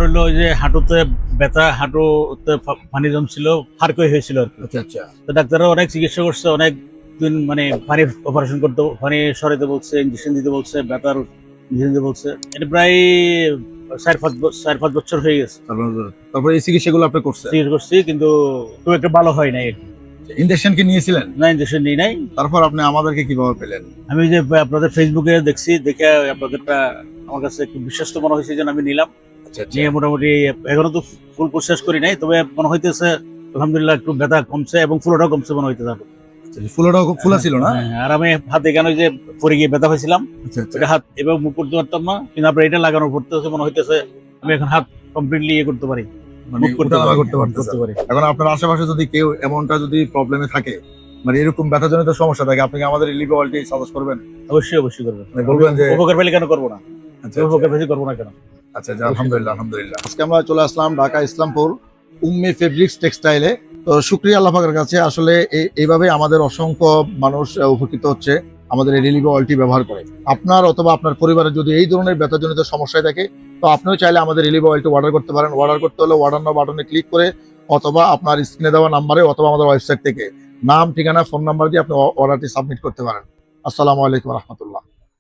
হলো ওই যে হাঁটুতে ব্যথা, হাঁটুতে পানি জমছিল, হাড়কই হয়েছিল আর কি। আচ্ছা আচ্ছা। তো ডাক্তাররা অনেক চিকিৎসা করছে, অনেক দিন মানে পানির অপারেশন করতে, পানি সরাতে বলছে, ইঞ্জেকশন দিতে বলছে, ব্যথার ইঞ্জেকশন দিতে বলছে। এটা প্রায় 4-5 বছর হয়ে গেছে তারপরে এই চিকিৎসাগুলো আপনি করছেন? চিকিৎসা করছি, কিন্তু খুব একটা ভালো হয় নাই। ইনজেকশন কি নিয়েছিলেন? না, ইঞ্জেকশন নিই নাই। তারপর আপনি আমাদেরকে কিভাবে পেলেন? আমি যে আপনাদের ফেসবুকে দেখছি, দেখে আপনাদেরটা আমার কাছে একটু বিশ্বস্ত মনে হয়েছে, যেন আমি নিলাম। আচ্ছা আচ্ছা। নিয়ে মোটামুটি এখনো তো ফুল কোর্স শেষ করি নাই, তবে মনে হইতেছে আলহামদুলিল্লাহ একটু ব্যথা কমছে এবং ফুলোটাও কমছে মনে হইতেছে। ফুলাটাও খুব ফুলা ছিল না? হ্যাঁ, আর আমি হাতে কেন যে পরে গিয়ে ব্যথা হয়েছিলাম, আচ্ছা আচ্ছা। ওটা হাত এবার মুখ করতে পারতাম না, কিন্তু আপনার এটা লাগানোর পড়তেছে, মনে হইতেছে আমি এখন হাত কমপ্লিটলি ইয়ে করতে পারি, মানে মুভ করতে উঠানামা পারি, করতে পারতেছেন। করতে পারি। এখন আপনার আশেপাশে যদি কেউ এমনটা যদি প্রবলেমে থাকে, মানে এরকম ব্যথাজনিত সমস্যা থাকে, আপনি কি আমাদের লিভি অয়েলটি সাজেস্ট করবেন? অবশ্যই অবশ্যই করবেন। মানে বলবেন যে উপকার পেলে কেন করবো না, আচ্ছা উপকার পেলে করবো না কেন। আচ্ছা আচ্ছা, আলহামদুলিল্লাহ আলহামদুলিল্লাহ। আজকে আমরা চলে আসলাম ঢাকা ইসলামপুর উম্মি ফেব্রিক্স টেক্সটাইলে। তো শুকরিয়া আল্লাহ পাকের কাছে, আসলে এইভাবে আমাদের অসংখ্য মানুষ উপকৃত হচ্ছে আমাদের এই রিলিভি অয়েলটি ব্যবহার করে। আপনার অথবা আপনার পরিবারের যদি এই ধরনের ব্যথাজনিত সমস্যায় থাকে, তো আপনিও চাইলে আমাদের রিলিভি অয়েলটি অর্ডার করতে পারেন। অর্ডার করতে হলে অর্ডার নাও বাটনে ক্লিক করে, অথবা আপনার স্ক্রিনে দেওয়া নাম্বারে, অথবা আমাদের ওয়েবসাইট থেকে নাম, ঠিকানা, ফোন নাম্বার দিয়ে আপনি অর্ডারটি সাবমিট করতে পারেন। আসসালামু আলাইকুম রহমতুল্লাহ।